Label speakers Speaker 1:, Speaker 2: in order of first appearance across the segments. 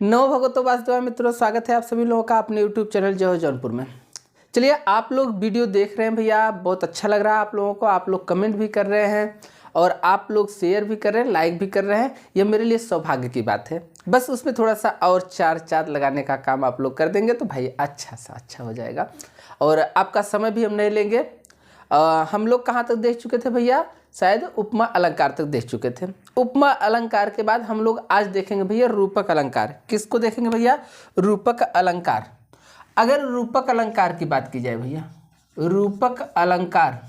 Speaker 1: नमो भगवतो वासुदेवाय मित्रों, स्वागत है आप सभी लोगों का अपने YouTube चैनल जय हो जौनपुर में। चलिए, आप लोग वीडियो देख रहे हैं भैया, बहुत अच्छा लग रहा है आप लोगों को। आप लोग कमेंट भी कर रहे हैं और आप लोग शेयर भी कर रहे हैं, लाइक भी कर रहे हैं। ये मेरे लिए सौभाग्य की बात है। बस उसमें थोड़ा सा और चार चाँद लगाने का काम आप लोग कर देंगे तो भाई अच्छा हो जाएगा। और आपका समय भी हम नहीं लेंगे। हम लोग कहाँ तक देख चुके थे भैया? शायद उपमा अलंकार तक देख चुके थे। उपमा अलंकार के बाद हम लोग आज देखेंगे भैया रूपक अलंकार। किसको देखेंगे भैया? रूपक अलंकार। अगर रूपक अलंकार की बात की जाए भैया, रूपक अलंकार,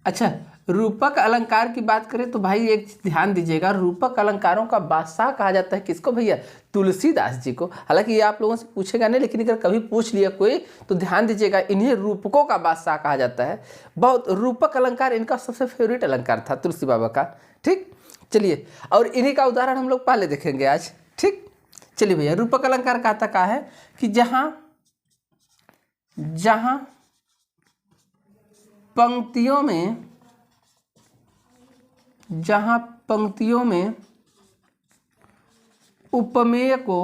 Speaker 1: अच्छा रूपक अलंकार की बात करें तो भाई एक ध्यान दीजिएगा, रूपक अलंकारों का बादशाह कहा जाता है किसको भैया? तुलसीदास जी को। हालांकि ये आप लोगों से पूछेगा नहीं, लेकिन अगर कभी पूछ लिया कोई तो ध्यान दीजिएगा, इन्हें रूपकों का बादशाह कहा जाता है। बहुत रूपक अलंकार इनका सबसे फेवरेट अलंकार था तुलसी बाबा का। ठीक, चलिए, और इन्हीं का उदाहरण हम लोग पहले देखेंगे आज। ठीक, चलिए भैया, रूपक अलंकार कहता क्या है कि जहां पंक्तियों में उपमेय को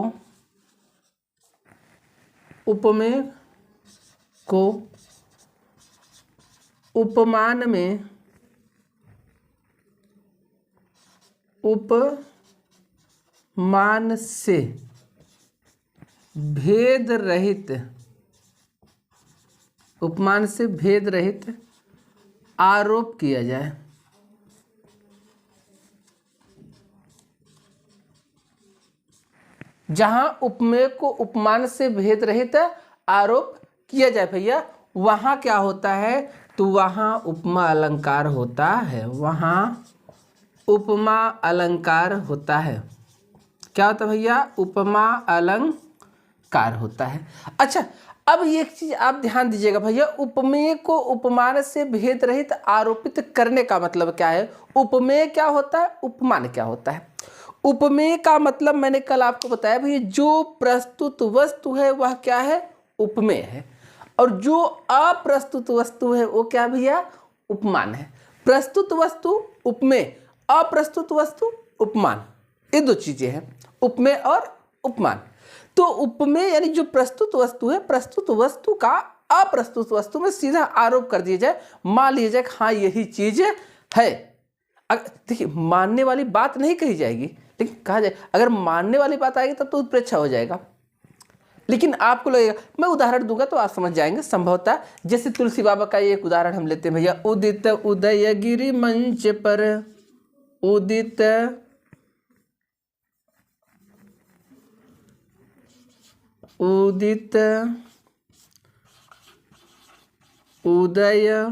Speaker 1: उपमान से भेद रहित आरोप किया जाए। जहां उपमेय को उपमान से भेद रहित आरोप किया जाए भैया, वहां क्या होता है? तो वहां उपमा अलंकार होता है। वहां उपमा अलंकार होता है। क्या होता है भैया? उपमा अलंकार होता है। अच्छा, अब एक चीज आप ध्यान दीजिएगा भैया, उपमेय को उपमान से भेद रहित आरोपित करने का मतलब क्या है? उपमेय क्या होता है, उपमान क्या होता है? उपमेय का मतलब मैंने कल आपको बताया भैया, जो प्रस्तुत वस्तु है वह क्या है? उपमेय है। और जो अप्रस्तुत वस्तु है वो क्या भैया? उपमान है। प्रस्तुत वस्तु उपमेय, अप्रस्तुत वस्तु उपमान, ये दो चीजें हैं, उपमेय और उपमान। तो उपमेय यानी जो प्रस्तुत वस्तु है, प्रस्तुत वस्तु का अप्रस्तुत वस्तु में सीधा आरोप कर दिया जाए, मान लिया जाए हाँ यही चीज है। देखिए, मानने वाली बात नहीं कही जाएगी, लेकिन कहा जाए अगर मानने वाली बात आएगी तब तो उत्प्रेक्षा हो जाएगा। लेकिन आपको लगेगा, मैं उदाहरण दूंगा तो आप समझ जाएंगे संभवतः। जैसे तुलसी बाबा का एक उदाहरण हम लेते हैं भैया, उदित उदयगिरि मंच पर, उदित उदयगिरि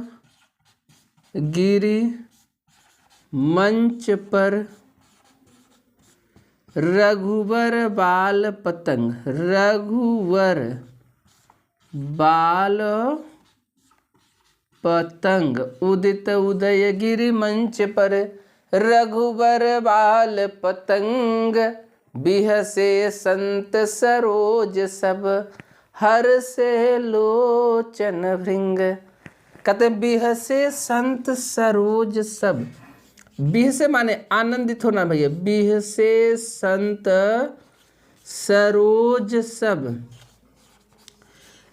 Speaker 1: मंच पर रघुवर बाल पतंग, उदित उदयगिरि मंच पर रघुवर बाल पतंग, बिहसे संत सरोज सब, हर्षे लोचन भृंग। कहते बिहसे संत सरोज सब। बिह से माने आनंदित होना भैया, बिह से संत सरोज सब।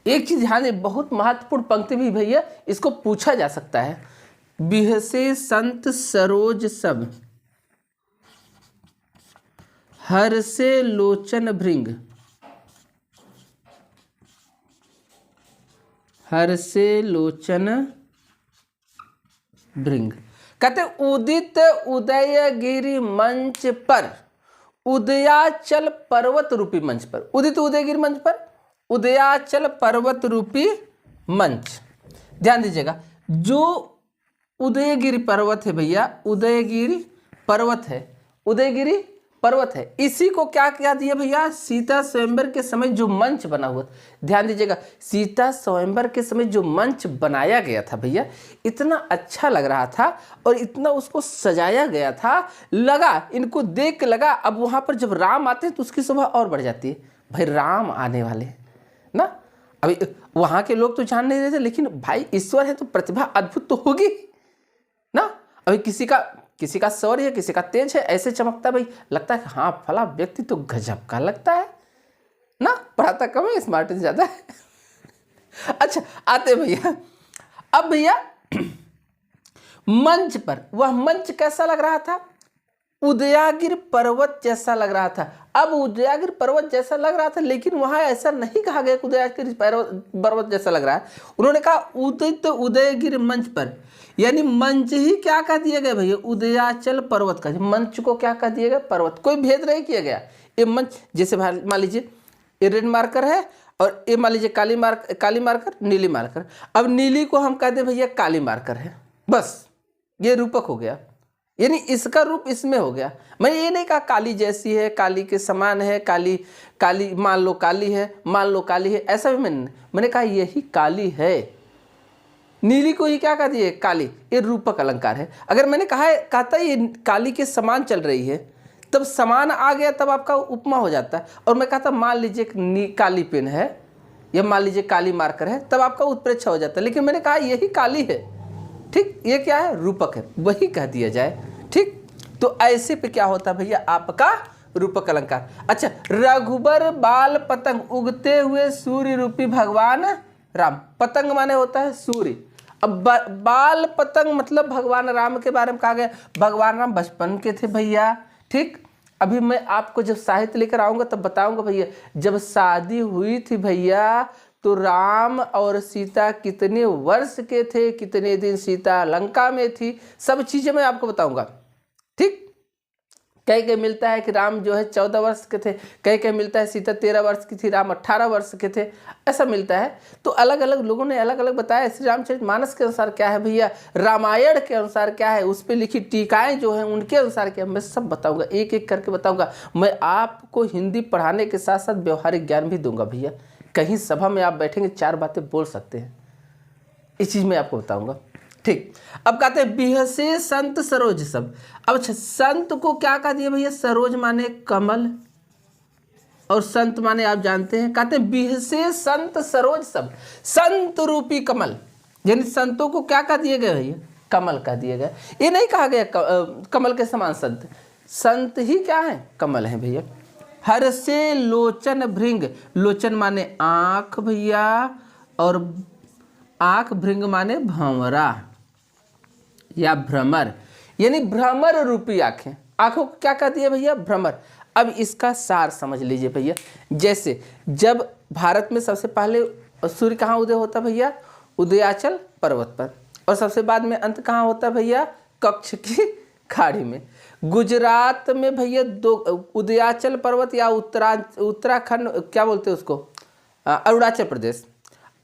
Speaker 1: एक चीज ध्यान दें, बहुत महत्वपूर्ण पंक्ति भी भैया, इसको पूछा जा सकता है। बिह से संत सरोज सब, हर्षे लोचन भृंग, हर्षे लोचन भृंग। कहते उदित उदयगिरि मंच पर, उदयाचल पर्वत रूपी मंच पर, उदित उदयगिरि मंच पर उदयाचल पर्वत रूपी मंच। ध्यान दीजिएगा, जो उदयगिरि पर्वत है भैया, उदयगिरि पर्वत है, उदयगिरि पर्वत है, इसी को क्या कह दिया भैया? सीता स्वयंवर के समय जो मंच बना हुआ। ध्यान दीजिएगा, सीता स्वयंवर के समय जो मंच बनाया गया था भैया, इतना अच्छा लग रहा था और इतना उसको सजाया गया था, लगा इनको देख के लगा अब वहां पर जब राम आते हैं तो उसकी शोभा और बढ़ जाती है। भाई राम आने वाले ना, अभी वहां के लोग तो जान नहीं रहे थे, लेकिन भाई ईश्वर है तो प्रतिभा अद्भुत तो होगी ना। अभी किसी का किसी का शौर्य है, किसी का तेज है, ऐसे चमकता भाई, लगता है कि हाँ फला व्यक्ति तो गजब का लगता है ना, पढ़ाता कम है स्मार्ट ज्यादा है। अच्छा आते भैया, अब भैया मंच पर, वह मंच कैसा लग रहा था? उदयागिर पर्वत जैसा लग रहा था। अब उदयागिर पर्वत जैसा लग रहा था, लेकिन वहां ऐसा नहीं कहा गया कि उदयागिर पर्वत जैसा लग रहा है। उन्होंने कहा उदित उदयगिर मंच पर, यानी मंच ही क्या कह दिया गया भैया? उदयाचल पर्वत का मंच को क्या कह दिया गया? पर्वत। कोई भेद नहीं किया गया। ये मंच, जैसे मान लीजिए ये रेड मार्कर है और ये मान लीजिए काली मार्कर, नीली मार्कर। अब नीली को हम कहते हैं भैया काली मार्कर है, बस ये रूपक हो गया, यानी इसका रूप इसमें हो गया। मैंने ये नहीं कहा काली जैसी है, काली के समान है, काली काली मान लो काली है, मान लो काली है, ऐसा भी मैंने कहा यही काली है। नीली को ही क्या कह दिए? काली। ये रूपक अलंकार है। अगर मैंने कहता ये काली के समान चल रही है, तब समान आ गया, तब आपका उपमा हो जाता है। और मैं कहता मान लीजिए काली पेन है या मान लीजिए काली मार्कर है, तब आपका उत्प्रेक्षा हो जाता है। लेकिन मैंने कहा यही काली है, ठीक, ये क्या है? रूपक है, वही कह दिया जाए, ठीक। तो ऐसे पे क्या होता है भैया? आपका रूपक अलंकार। अच्छा, रघुबर बाल पतंग, उगते हुए सूर्य रूपी भगवान राम। पतंग माने होता है सूर्य। अब बाल पतंग मतलब भगवान राम के बारे में कहा गया। भगवान राम बचपन के थे भैया, ठीक। अभी मैं आपको जब साहित्य लेकर आऊंगा तब बताऊंगा भैया, जब शादी हुई थी भैया तो राम और सीता कितने वर्ष के थे, कितने दिन सीता लंका में थी, सब चीजें मैं आपको बताऊंगा, ठीक। कहीं मिलता है कि राम जो है 14 वर्ष के थे, कहीं मिलता है सीता 13 वर्ष की थी, राम 18 वर्ष के थे, ऐसा मिलता है। तो अलग अलग लोगों ने अलग अलग बताया। श्री रामचरितमानस के अनुसार क्या है भैया, रामायण के अनुसार क्या है, उस पर लिखी टीकाएं जो हैं उनके अनुसार क्या है, मैं सब बताऊंगा, एक एक करके बताऊंगा। मैं आपको हिंदी पढ़ाने के साथ साथ व्यवहारिक ज्ञान भी दूंगा भैया। कहीं सभा में आप बैठेंगे 4 बातें बोल सकते हैं, इस चीज में आपको बताऊंगा, ठीक। अब कहते हैं बिहसे संत सरोज सब। अब अच्छा, संत को क्या कह दिया भैया? सरोज माने कमल और संत माने आप जानते हैं। कहते हैं बिहसे संत सरोज सब, संत रूपी कमल, यानी संतों को क्या कह दिया गया भैया? कमल कह दिया गया। ये नहीं कहा गया कमल के समान संत, संत ही क्या है? कमल है भैया। हर से लोचन भृंग, लोचन माने आंख भैया, और आंख, भृंग माने भंवरा या भ्रमर, यानी भ्रमर रूपी आंखें। आंखों को क्या कहती है भैया? भ्रमर। अब इसका सार समझ लीजिए भैया। जैसे जब भारत में सबसे पहले सूर्य कहाँ उदय होता भैया? उदयाचल पर्वत पर। और सबसे बाद में अंत कहाँ होता भैया? कच्छ की खाड़ी में। गुजरात में भैया 2 उदयाचल पर्वत या उत्तराखंड क्या बोलते हैं उसको, अरुणाचल प्रदेश।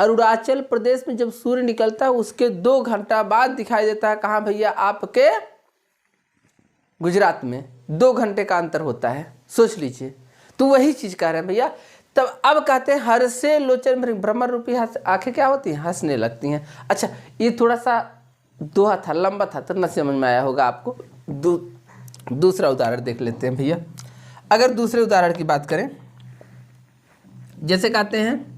Speaker 1: अरुणाचल प्रदेश में जब सूर्य निकलता है उसके 2 घंटा बाद दिखाई देता है कहाँ भैया? आपके गुजरात में 2 घंटे का अंतर होता है, सोच लीजिए। तो वही चीज कह रहे हैं भैया। तब अब कहते हैं हर से लोचन भ्रमर रूपी आंखें क्या होती हैं? हंसने लगती हैं। अच्छा, ये थोड़ा सा दोहा था, लंबा था, तो न समझ में आया होगा आपको। दूसरा उदाहरण देख लेते हैं भैया। अगर दूसरे उदाहरण की बात करें, जैसे कहते हैं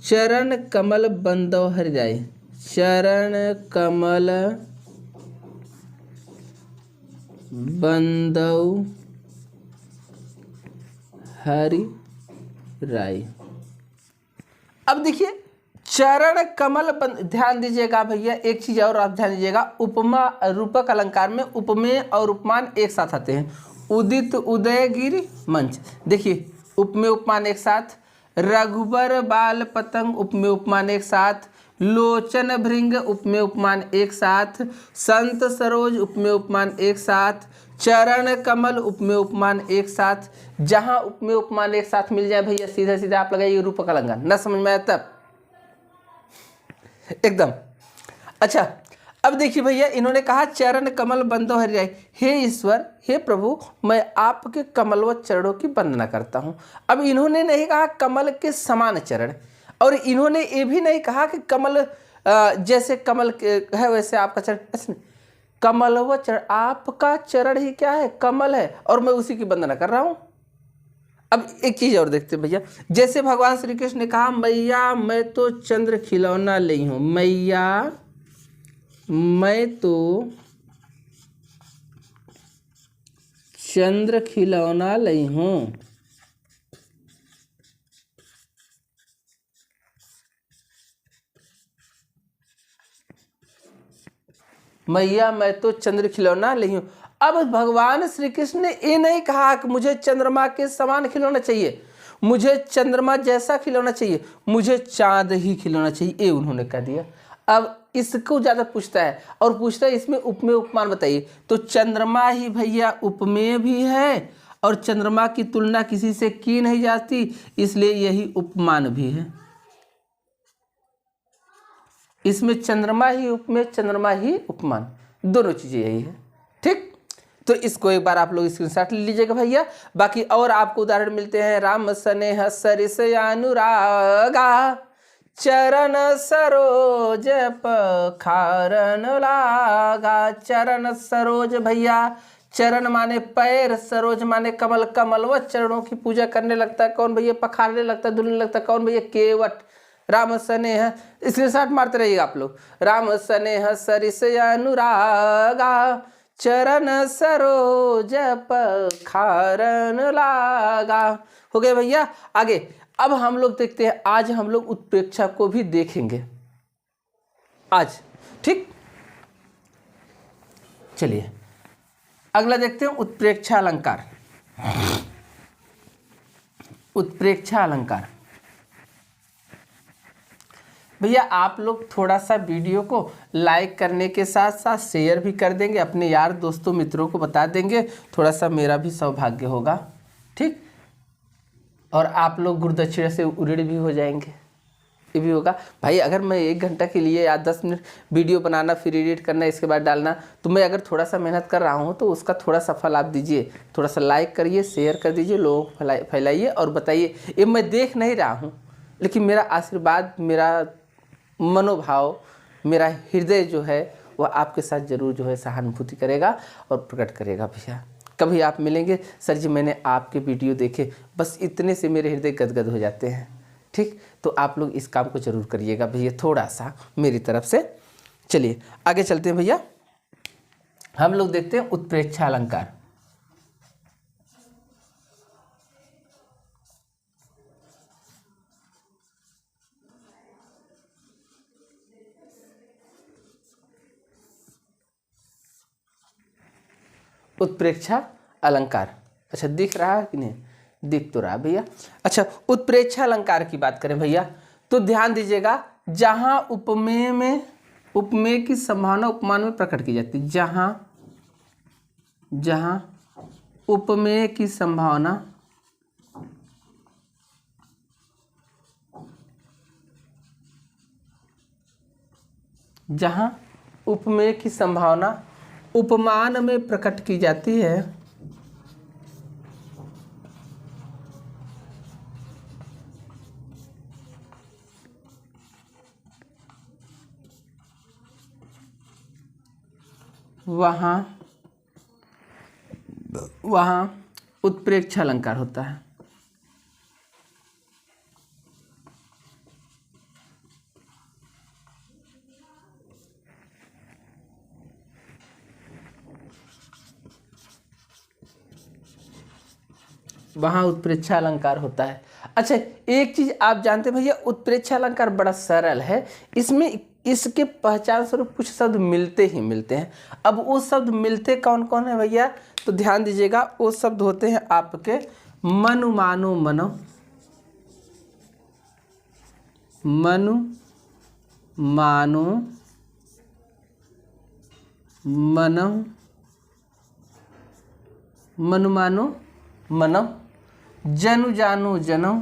Speaker 1: चरण कमल बंदो हरि राय, चरण कमल बंदो हरि राय। अब देखिए चरण कमल ध्यान दीजिएगा भैया, एक चीज और आप ध्यान दीजिएगा। उपमा रूपक अलंकार में उपमेय और उपमान एक साथ आते हैं। उदित उदयगिरि मंच, देखिए उपमेय उपमान एक साथ। रघुबर बाल पतंग उपमेय उपमान एक साथ। लोचन भृंग उपमेय उपमान एक साथ। संत सरोज उपमेय उपमान एक साथ। चरण कमल उपमेय उपमान एक साथ। जहां उपमेय उपमान एक साथ मिल जाए भैया, सीधा सीधा आप लगाइए रूपक अलंकार। न समझ में आया तब एकदम। अच्छा, अब देखिए भैया, इन्होंने कहा चरण कमल बंदो हरि राय, हे ईश्वर, हे प्रभु, मैं आपके कमलवत चरणों की वंदना करता हूं। अब इन्होंने नहीं कहा कमल के समान चरण, और इन्होंने ये भी नहीं कहा कि कमल जैसे कमल है वैसे आपका चरण। कमलवत चरण, आपका चरण ही क्या है? कमल है, और मैं उसी की वंदना कर रहा हूं। अब एक चीज और देखते हैं भैया। जैसे भगवान श्री कृष्ण ने कहा मैया मैं तो चंद्र खिलौना ली हूं, मैया मैं तो चंद्र खिलौना लाई हूँ। मैया मैं तो चंद्र खिलौना लाई हूँ। अब भगवान श्री कृष्ण ने ये नहीं कहा कि मुझे चंद्रमा के समान खिलौना चाहिए, मुझे चंद्रमा जैसा खिलौना चाहिए, मुझे चांद ही खिलौना चाहिए, ये उन्होंने कह दिया। अब इसको ज़्यादा पूछता है और पूछता है इसमें उपमेय उपमान बताइए। तो चंद्रमा ही भैया उपमेय भी है और चंद्रमा की तुलना किसी से की नहीं जाती, इसलिए यही उपमान भी है। इसमें चंद्रमा ही उपमेय, चंद्रमा ही उपमान, दोनों चीज़ें यही है। ठीक, तो इसको एक बार आप लोग स्क्रीनशॉट ले लीजिएगा भैया। बाकी और आपको उदाहरण मिलते हैं। राम स्नेह सरिस अनुरागा, चरण सरोज पखारन लागा। चरण सरोज भैया, चरण माने पैर, सरोज माने कमल, कमल व चरणों की पूजा करने लगता है कौन भैया? पखारने लगता है, धुलने लगता है कौन भैया? केवट। राम स्नेह, स्क्रीनशॉट मारते रहिएगा आप लोग। राम स्नेह सरिस अनुरागा, चरण सरोज पखारन लागा। हो गए भैया। आगे अब हम लोग देखते हैं, आज हम लोग उत्प्रेक्षा को भी देखेंगे आज। ठीक, चलिए अगला देखते हैं उत्प्रेक्षा अलंकार। उत्प्रेक्षा अलंकार भैया आप लोग थोड़ा सा वीडियो को लाइक करने के साथ साथ शेयर भी कर देंगे, अपने यार दोस्तों मित्रों को बता देंगे, थोड़ा सा मेरा भी सौभाग्य होगा। ठीक, और आप लोग गुरुदक्षिणा से उड़ीड़ भी हो जाएंगे, ये भी होगा भाई। अगर मैं 1 घंटा के लिए या 10 मिनट वीडियो बनाना, फिर एडिट करना, इसके बाद डालना, तो मैं अगर थोड़ा सा मेहनत कर रहा हूँ तो उसका थोड़ा सा फल आप दीजिए। थोड़ा सा लाइक करिए, शेयर कर दीजिए, लोगों को फैलाइए और बताइए। ये मैं देख नहीं रहा हूँ, लेकिन मेरा आशीर्वाद, मेरा मनोभाव, मेरा हृदय जो है वह आपके साथ जरूर जो है सहानुभूति करेगा और प्रकट करेगा भैया। कभी आप मिलेंगे, सर जी मैंने आपके वीडियो देखे, बस इतने से मेरे हृदय गदगद हो जाते हैं। ठीक, तो आप लोग इस काम को जरूर करिएगा भैया, थोड़ा सा मेरी तरफ से। चलिए आगे चलते हैं भैया, हम लोग देखते हैं उत्प्रेक्षा अलंकार। उत्प्रेक्षा अलंकार, अच्छा दिख रहा है कि नहीं? दिख तो रहा भैया। अच्छा, उत्प्रेक्षा अलंकार की बात करें भैया तो ध्यान दीजिएगा, जहां उपमेय में, उपमेय की संभावना उपमान में प्रकट की जाती है, जहां उपमेय की संभावना उपमान में प्रकट की जाती है, वहाँ उत्प्रेक्षा अलंकार होता है। वहाँ उत्प्रेक्षा अलंकार होता है। अच्छा, एक चीज आप जानते हैं भैया, उत्प्रेक्षा अलंकार बड़ा सरल है, इसमें इसके पहचान स्वरूप कुछ शब्द मिलते ही मिलते हैं। अब वो शब्द मिलते कौन कौन है भैया, तो ध्यान दीजिएगा, वो शब्द होते हैं आपके मनु मानो मनो, मनु मानो मनो, मनु मानो मनो, जनु जानो जनो,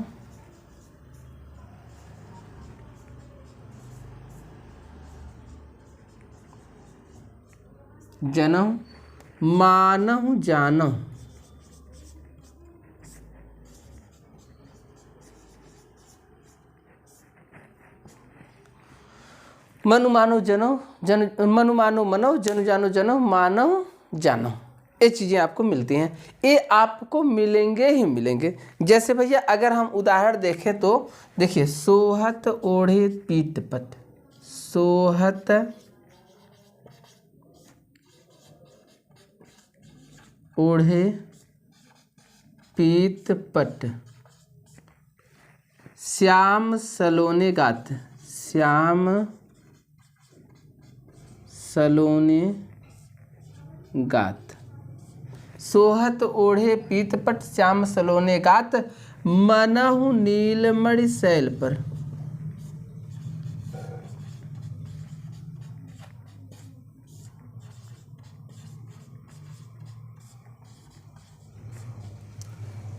Speaker 1: जनो, मानहु जानो, मनु मानो जनो, जन मनु मानो मनो, जनु जानो जनो, मानो जानो, ये चीज़ें आपको मिलती हैं। ये आपको मिलेंगे ही मिलेंगे। जैसे भैया अगर हम उदाहरण देखें तो देखिए, सोहत ओढ़े पीतपत, सोहत ओढ़े पीत पट श्याम सलोने गात, श्याम सलोने गात। सोहत ओढ़े पीतपट श्याम सलोने गात, मनहु नीलमणि शैल पर।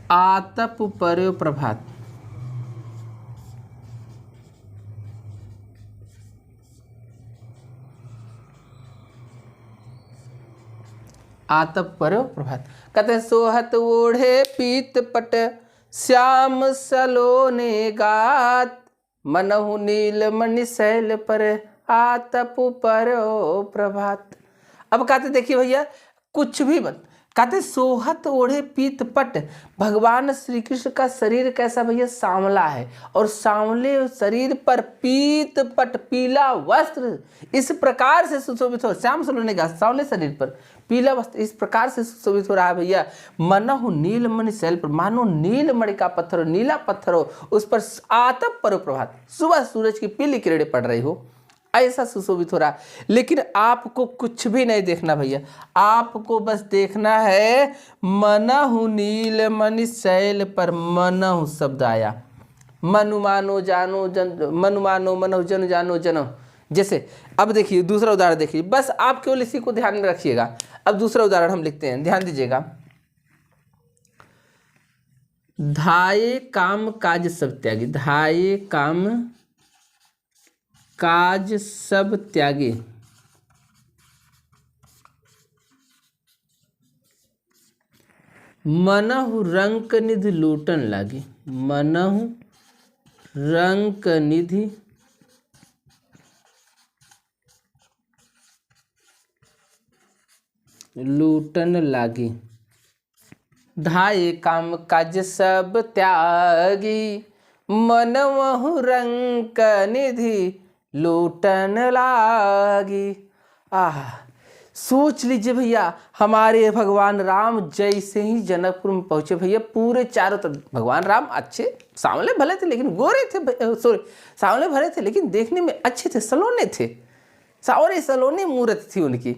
Speaker 1: आतप पर्यो प्रभात, आतप पर्यो प्रभात। कहते हैं सोहत ओढ़े पीत पट श्याम सलोने गात, मनहु नीलमणि शैल पर आतप पर्यो प्रभात। अब कहते देखिए भैया कुछ भी बन, कहते सोहत ओढ़े पीत पट, भगवान श्री कृष्ण का शरीर कैसा भैया सांवला है, और सांवले शरीर पर पीत पट पीला वस्त्र इस प्रकार से सुशोभित हो, श्याम सलोने गात सांवले शरीर पर पीला वस्त्र इस प्रकार से सुशोभित हो रहा है भैया। मनहु नीलमणि शैल पर, मानो नीलमणि का पत्थर हो, नीला पत्थर हो, उस पर आतप पर्यो प्रभात, सुबह सूरज की पीली किरणें पड़ रही हो, ऐसा सुशोभित हो रहा है। लेकिन आपको कुछ भी नहीं देखना भैया, आपको बस देखना है मनहु नीलमणि शैल पर। मनहु शब्द आया, मनु मानो जानो जन, मनु मानो मनहु जन जानो जनो। जैसे अब देखिए दूसरा उदाहरण देखिए, बस आप केवल इसी को ध्यान में रखिएगा। अब दूसरा उदाहरण हम लिखते हैं, ध्यान दीजिएगा। धाये काम काज सब त्यागी, धाये काम काज सब त्यागे, मनहु रंक निधि लूटन लागे, मनहु रंक निधि लूटन लागे। धाये काम काज सब त्यागी, मनहु रंक निधि लूटन लागी। आह, सोच लीजिए भैया, हमारे भगवान राम जैसे ही जनकपुर में पहुंचे भैया, पूरे चारों तरफ भगवान राम अच्छे सांवले भले थे लेकिन गोरे थे, सॉरी सांवले भले थे लेकिन देखने में अच्छे थे, सलोने थे, सावरे सलोने मूर्त थी उनकी।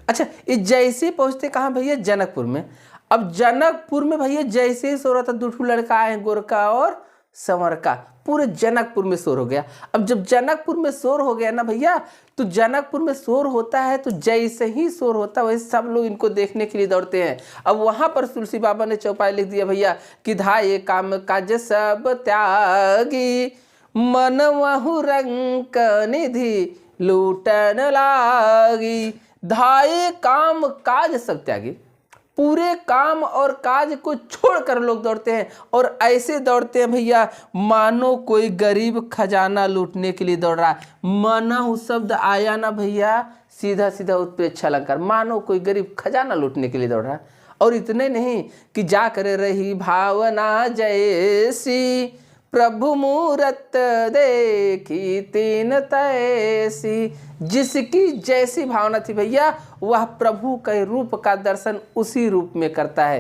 Speaker 1: अच्छा, ये जैसे पहुंचते कहाँ भैया, जनकपुर में। अब जनकपुर में भैया जैसे ही सो रहा था, दूठू लड़का आए, गोरका और संवर का, पूरे जनकपुर में शोर हो गया। अब जब जनकपुर में शोर हो गया ना भैया, तो जनकपुर में शोर होता है तो जैसे ही शोर होता है वैसे सब लोग इनको देखने के लिए दौड़ते हैं। अब वहां पर तुलसी बाबा ने चौपाई लिख दिया भैया कि धाये काम काज सब त्यागी, मनहु रंक निधि लूटन लागी। धाये काम काज सब त्यागी, पूरे काम और काज को छोड़कर लोग दौड़ते हैं, और ऐसे दौड़ते हैं भैया मानो कोई गरीब खजाना लूटने के लिए दौड़ रहा है। मनहु शब्द आया ना भैया, सीधा सीधा उत्प्रेक्षा अलंकार, मानो कोई गरीब खजाना लूटने के लिए दौड़ रहा है। और इतने नहीं कि जा कर रही भावना जैसी, प्रभु मूरत देखी तीन तैसी। जिसकी जैसी भावना थी भैया, वह प्रभु के रूप का दर्शन उसी रूप में करता है।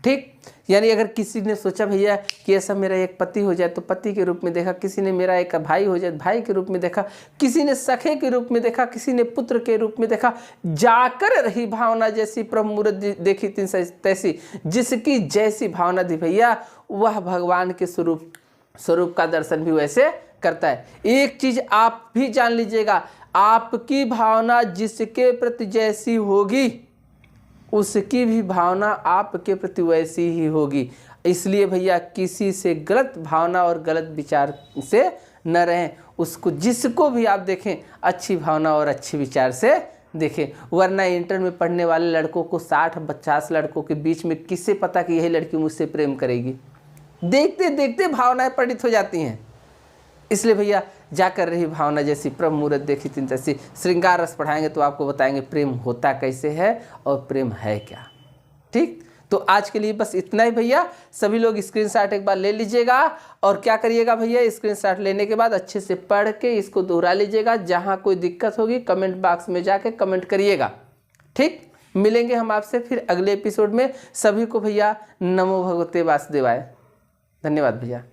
Speaker 1: ठीक, यानी अगर किसी ने सोचा भैया कि ऐसा मेरा एक पति हो जाए तो पति के रूप में देखा, किसी ने मेरा एक भाई हो जाए भाई के रूप में देखा, किसी ने सखे के रूप में देखा, किसी ने पुत्र के रूप में देखा। जाकर रही भावना जैसी, प्रभु मूरत देखी तीन तैसी। जिसकी जैसी भावना थी भैया, वह भगवान के स्वरूप का दर्शन भी वैसे करता है। एक चीज आप भी जान लीजिएगा, आपकी भावना जिसके प्रति जैसी होगी उसकी भी भावना आपके प्रति वैसी ही होगी। इसलिए भैया किसी से गलत भावना और गलत विचार से न रहें। उसको जिसको भी आप देखें अच्छी भावना और अच्छे विचार से देखें, वरना इंटर में पढ़ने वाले लड़कों को 60-50 लड़कों के बीच में किससे पता कि यही लड़की मुझसे प्रेम करेगी। देखते देखते भावनाएं पंडित हो जाती हैं। इसलिए भैया जाकर रही भावना जैसी, प्रभु मूरत देखी तीन तैसी। श्रृंगार रस पढ़ाएंगे तो आपको बताएंगे प्रेम होता कैसे है और प्रेम है क्या। ठीक, तो आज के लिए बस इतना ही भैया। सभी लोग स्क्रीनशॉट एक बार ले लीजिएगा, और क्या करिएगा भैया, स्क्रीनशॉट लेने के बाद अच्छे से पढ़ के इसको दोहरा लीजिएगा। जहाँ कोई दिक्कत होगी कमेंट बॉक्स में जाके कमेंट करिएगा। ठीक, मिलेंगे हम आपसे फिर अगले एपिसोड में। सभी को भैया नमो भगवते वासुदेवाय। धन्यवाद भैया।